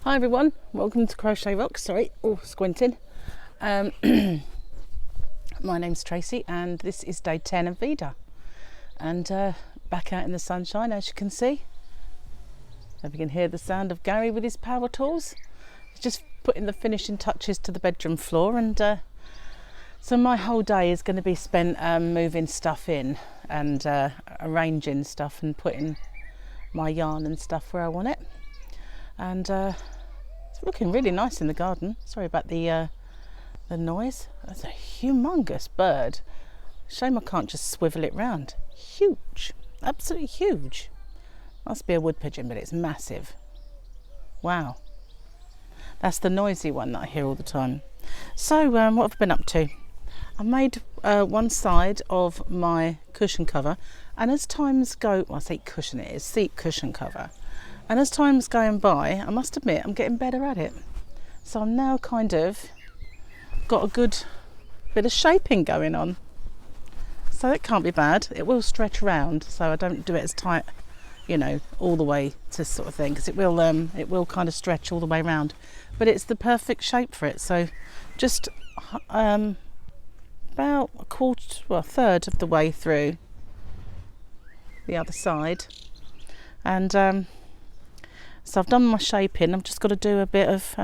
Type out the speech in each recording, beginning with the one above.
Hi everyone, welcome to Crochet Rocks. Sorry, squinting. My name's Tracy and this is day 10 of Veda. And back out in the sunshine, as you can see. If you can hear the sound of Gary with his power tools. He's just putting the finishing touches to the bedroom floor, and so my whole day is going to be spent moving stuff in and arranging stuff and putting my yarn and stuff where I want it. And it's looking really nice in the garden. Sorry about the noise. That's a humongous bird. Shame I can't just swivel it round. Huge, absolutely huge. Must be a wood pigeon, but it's massive. Wow, that's the noisy one that I hear all the time. So what have I been up to? I made one side of my cushion cover, and as times go, well, I say cushion, it is seat cushion cover. And as time's going by, I must admit I'm getting better at it. So I'm now kind of got a good bit of shaping going on. So it can't be bad. It will stretch around, so I don't do it as tight, you know, all the way to sort of thing, because it will kind of stretch all the way around. But it's the perfect shape for it. So just about a third of the way through the other side, and so I've done my shaping. I've just got to do a bit of,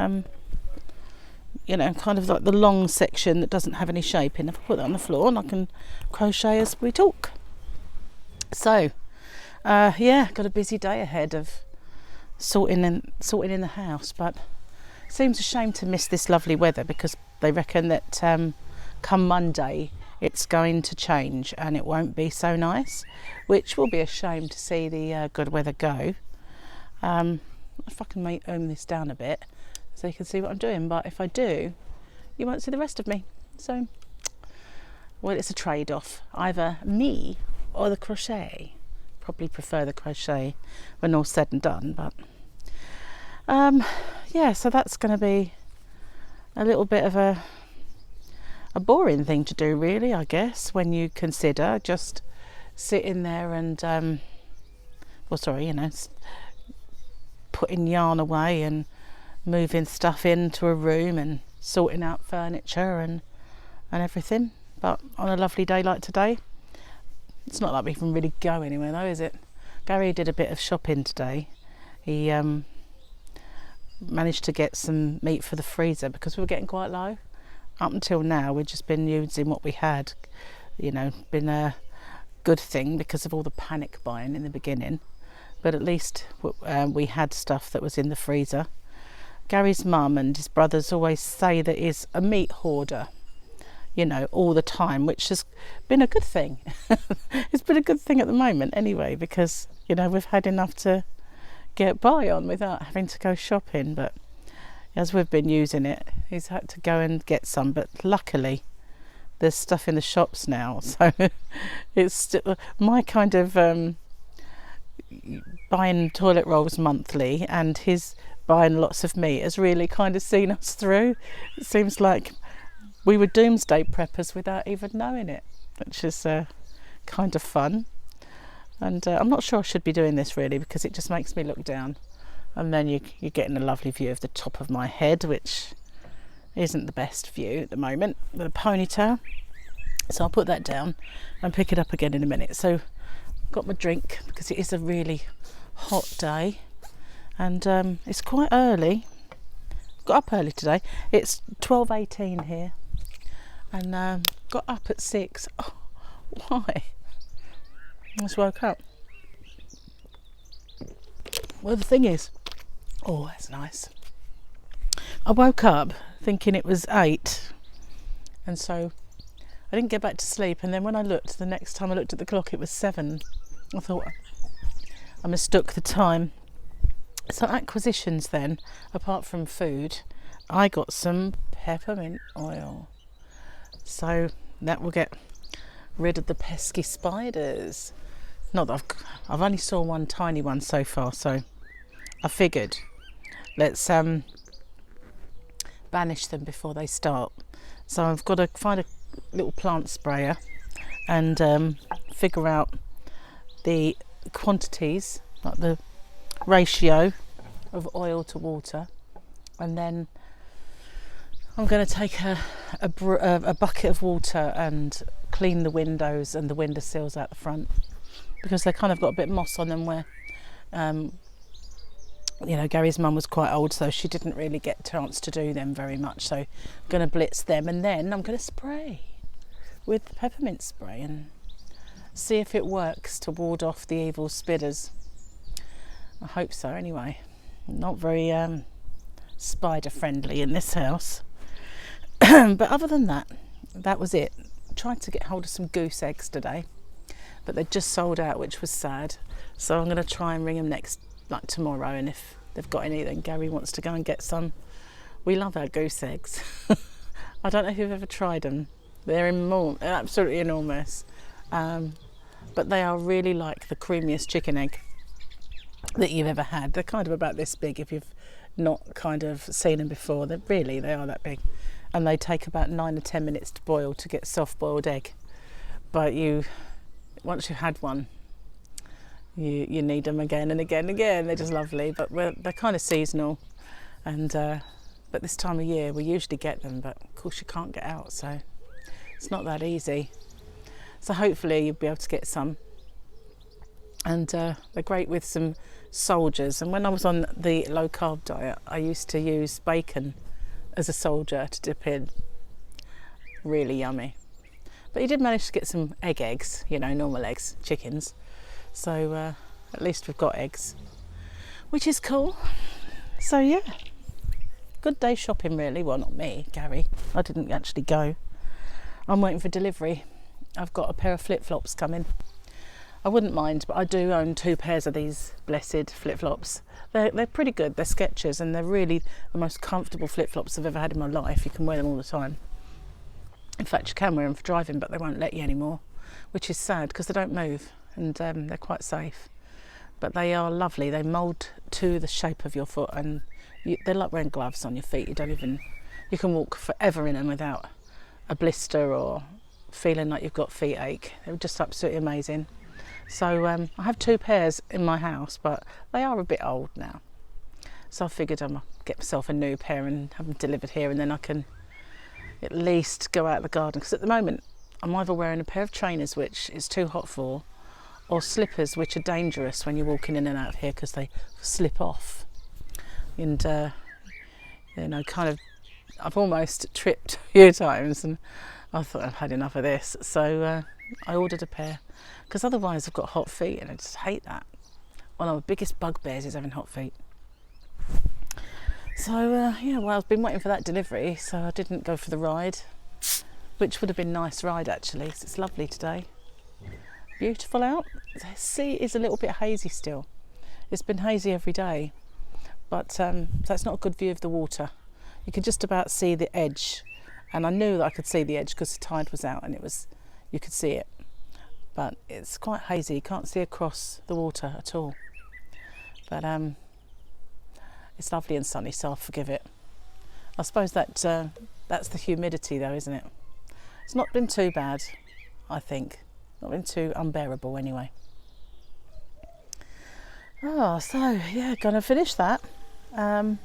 you know, kind of like the long section that doesn't have any shaping. If I put that on the floor, and I can crochet as we talk. So, yeah, got a busy day ahead of sorting in the house. But it seems a shame to miss this lovely weather, because they reckon that come Monday it's going to change and it won't be so nice, which will be a shame to see the good weather go. If I can ohm this down a bit so you can see what I'm doing, but if I do, you won't see the rest of me. So, well, it's a trade-off, either me or the crochet. Probably prefer the crochet when all's said and done, but yeah, so that's going to be a little bit of a boring thing to do, really, I guess, when you consider just sitting there and you know, putting yarn away and moving stuff into a room and sorting out furniture and everything. But on a lovely day like today, it's not like we can really go anywhere though, is it? Gary did a bit of shopping today. He managed to get some meat for the freezer because we were getting quite low. Up until now we've just been using what we had, you know, been a good thing because of all the panic buying in the beginning. But at least we had stuff that was in the freezer. Gary's mum and his brothers always say that he's a meat hoarder, you know, all the time, which has been a good thing. It's been a good thing at the moment anyway, because, you know, we've had enough to get by on without having to go shopping. But as we've been using it, he's had to go and get some. But luckily, there's stuff in the shops now. So it's still my kind of buying toilet rolls monthly and his buying lots of meat has really kind of seen us through. It seems like we were doomsday preppers without even knowing it, which is kind of fun. And I'm not sure I should be doing this really, because it just makes me look down, and then you're getting a lovely view of the top of my head, which isn't the best view at the moment with a ponytail. So I'll put that down and pick it up again in a minute. So got my drink because it is a really hot day, and it's quite early. Got up early today. It's 12:18 here, and got up at 6. Oh, why? I just woke up. Well, the thing is, oh, that's nice. I woke up thinking it was 8, and so I didn't get back to sleep. And then when I looked, the next time I looked at the clock, it was 7. I thought I mistook the time. So acquisitions then, apart from food, I got some peppermint oil. So that will get rid of the pesky spiders. Not that I've only saw one tiny one so far, so I figured let's banish them before they start. So I've got to find a little plant sprayer and figure out the quantities, like the ratio of oil to water, and then I'm going to take a bucket of water and clean the windows and the windowsills out the front, because they kind of got a bit of moss on them where you know, Gary's mum was quite old, so she didn't really get a chance to do them very much. So I'm going to blitz them, and then I'm going to spray with peppermint spray and see if it works to ward off the evil spidders. I hope so anyway. Not very spider friendly in this house. But other than that, that was it. Tried to get hold of some goose eggs today, but they just sold out, which was sad. So I'm going to try and ring them like tomorrow, and if they've got any, then Gary wants to go and get some. We love our goose eggs. I don't know if you've ever tried them. They're absolutely enormous, but they are really like the creamiest chicken egg that you've ever had. They're kind of about this big if you've not kind of seen them before. They are that big, and they take about 9 or 10 minutes to boil to get soft boiled egg. But once you've had one, you need them again and again and again. They're just lovely, but they're kind of seasonal, and but this time of year we usually get them, but of course you can't get out, so it's not that easy. So hopefully you'll be able to get some, and they're great with some soldiers. And when I was on the low carb diet, I used to use bacon as a soldier to dip in. Really yummy. But you did manage to get some eggs, you know, normal eggs, chickens. So at least we've got eggs, which is cool. So yeah, good day shopping really. Well, not me, Gary. I didn't actually go. I'm waiting for delivery. I've got a pair of flip-flops coming. I wouldn't mind, but I do own 2 pairs of these blessed flip-flops. They're pretty good. They're Skechers, and they're really the most comfortable flip-flops I've ever had in my life. You can wear them all the time. In fact, you can wear them for driving, but they won't let you anymore, which is sad because they don't move, and they're quite safe. But they are lovely. They mould to the shape of your foot, and they're like wearing gloves on your feet. You can walk forever in them without a blister or feeling like you've got feet ache. They're just absolutely amazing. So I have 2 pairs in my house, but they are a bit old now. So I figured I'll get myself a new pair and have them delivered here, and then I can at least go out the garden. Because at the moment I'm either wearing a pair of trainers, which is too hot for, or slippers, which are dangerous when you're walking in and out of here because they slip off. And you know, kind of, I've almost tripped a few times, and I thought I've had enough of this. So I ordered a pair, because otherwise I've got hot feet, and I just hate that. One of my biggest bugbears is having hot feet. So yeah, well, I've been waiting for that delivery, so I didn't go for the ride, which would have been a nice ride actually, because it's lovely today. Beautiful out. The sea is a little bit hazy still. It's been hazy every day, but so it's not a good view of the water. You can just about see the edge, and I knew that I could see the edge because the tide was out, and you could see it. But it's quite hazy. You can't see across the water at all. But it's lovely and sunny, so I'll forgive it. I suppose that's the humidity though, isn't it? It's not been too bad, I think. Not been too unbearable anyway. Oh, so yeah, gonna finish that. And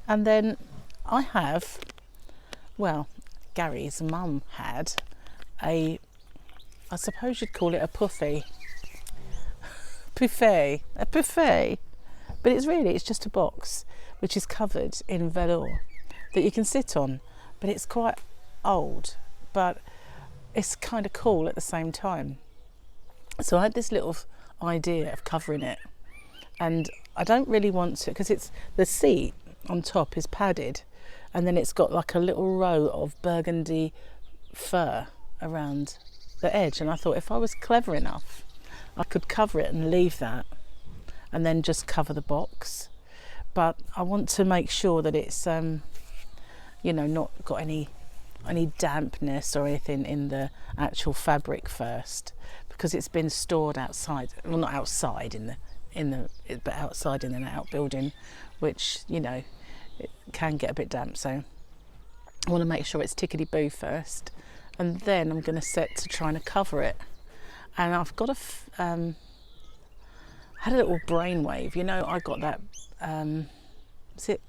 then I have, well, Gary's mum had I suppose you'd call it a buffet. A buffet. But it's just a box which is covered in velour that you can sit on. But it's quite old, but it's kind of cool at the same time. So I had this little idea of covering it, and I don't really want to, because the seat on top is padded, and then it's got like a little row of burgundy fur around the edge, and I thought if I was clever enough I could cover it and leave that, and then just cover the box. But I want to make sure that it's you know, not got any dampness or anything in the actual fabric first, because it's been stored outside, well, not outside but outside in an outbuilding, which, you know, it can get a bit damp. So I want to make sure it's tickety-boo first, and then I'm going to set to trying to cover it. And I've got had a little brainwave, you know. I got that is it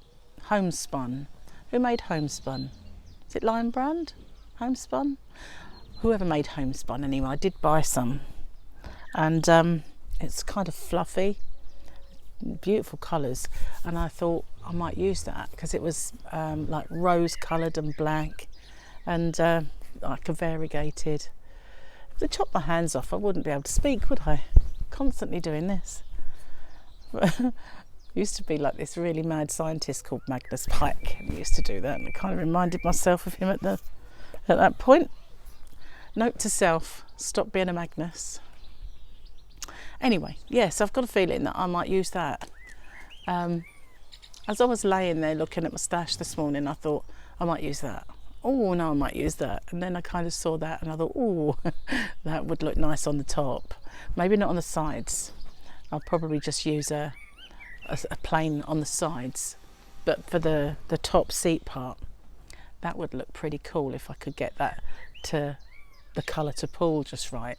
homespun. Who made homespun? Is it Lion Brand? Homespun? Whoever made homespun anyway. I did buy some, and it's kind of fluffy, beautiful colours, and I thought I might use that because it was like rose coloured and black, and like a variegated. If I chopped my hands off, I wouldn't be able to speak, would I? Constantly doing this. Used to be like this really mad scientist called Magnus Pike, and he used to do that, and I kind of reminded myself of him at that point. Note to self: stop being a Magnus. Anyway, yes, I've got a feeling that I might use that. As I was laying there looking at my stash this morning, I thought I might use that. Oh no, I might use that. And then I kind of saw that and I thought, oh, that would look nice on the top. Maybe not on the sides. I'll probably just use a plain on the sides. But for the top seat part, that would look pretty cool if I could get that to the colour to pull just right.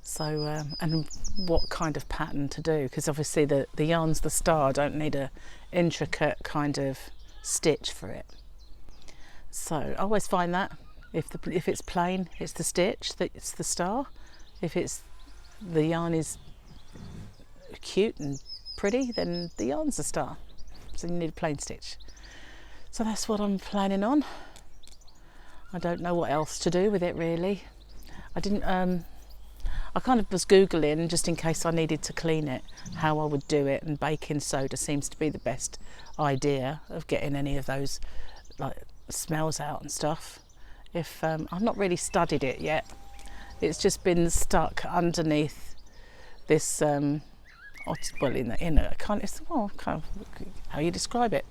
So, and what kind of pattern to do, because obviously the yarn's the star, don't need a intricate kind of stitch for it. So I always find that if it's plain, it's the stitch that's the star. If the yarn is cute and pretty, then the yarn's the star. So you need a plain stitch. So that's what I'm planning on. I don't know what else to do with it really. I kind of was Googling just in case I needed to clean it, how I would do it, and baking soda seems to be the best idea of getting any of those like smells out and stuff. I've not really studied it yet. It's just been stuck underneath this kind of how you describe it.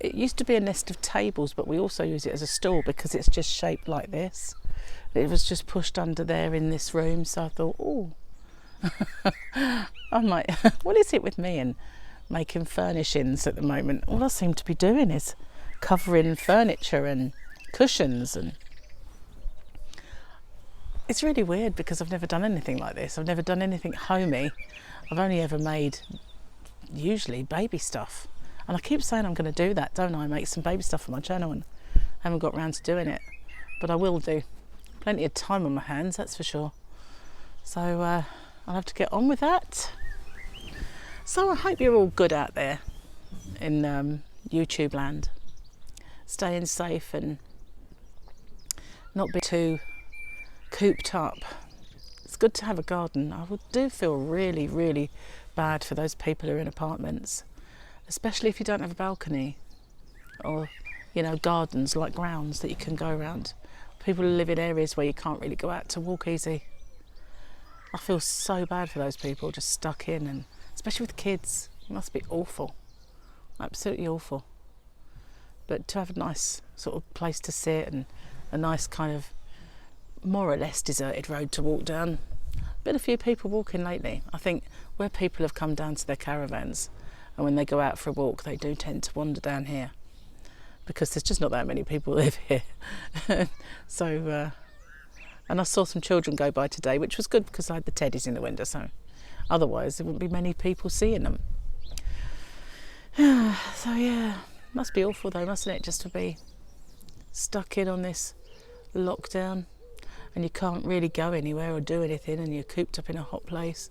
It used to be a nest of tables, but we also use it as a stool because it's just shaped like this. It was just pushed under there in this room, so I thought, oh, I might. What is it with me and making furnishings at the moment? All I seem to be doing is covering furniture and cushions, and it's really weird because I've never done anything like this. I've never done anything homey. I've only ever made usually baby stuff, and I keep saying I'm going to do that, don't I? Make some baby stuff for my channel, and haven't got round to doing it, but I will do. Plenty of time on my hands, that's for sure. So I'll have to get on with that. So I hope you're all good out there in YouTube land, staying safe and not be too cooped up. It's good to have a garden. I do feel really, really bad for those people who are in apartments, especially if you don't have a balcony or, you know, gardens like grounds that you can go around. People who live in areas where you can't really go out to walk easy. I feel so bad for those people just stuck in, and especially with kids. It must be awful, absolutely awful. But to have a nice sort of place to sit and a nice kind of more or less deserted road to walk down. Been a few people walking lately. I think where people have come down to their caravans, and when they go out for a walk, they do tend to wander down here, because there's just not that many people live here. So, and I saw some children go by today, which was good because I had the teddies in the window, so otherwise there wouldn't be many people seeing them. So yeah, must be awful though, mustn't it, just to be stuck in on this lockdown and you can't really go anywhere or do anything, and you're cooped up in a hot place,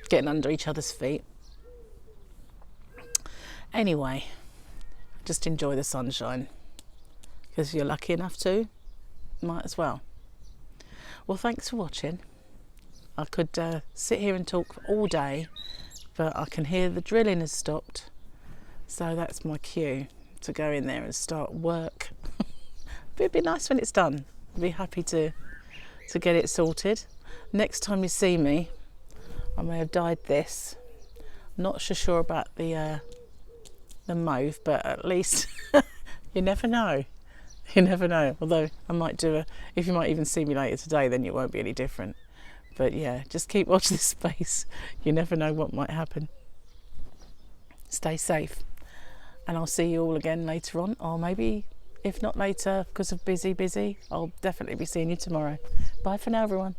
getting under each other's feet. Anyway, just enjoy the sunshine, because if you're lucky enough to, might as well. Well, thanks for watching. I could sit here and talk all day, but I can hear the drilling has stopped, so that's my cue to go in there and start work. It'd be nice when it's done. I'd be happy to get it sorted. Next time you see me, I may have dyed this. Not so sure about the mauve, but at least you never know. You never know. Although I might do if you might even see me later today, then it won't be any different. But yeah, just keep watching this space. You never know what might happen. Stay safe, and I'll see you all again later on, or maybe if not later because of busy, I'll definitely be seeing you tomorrow. Bye for now, everyone.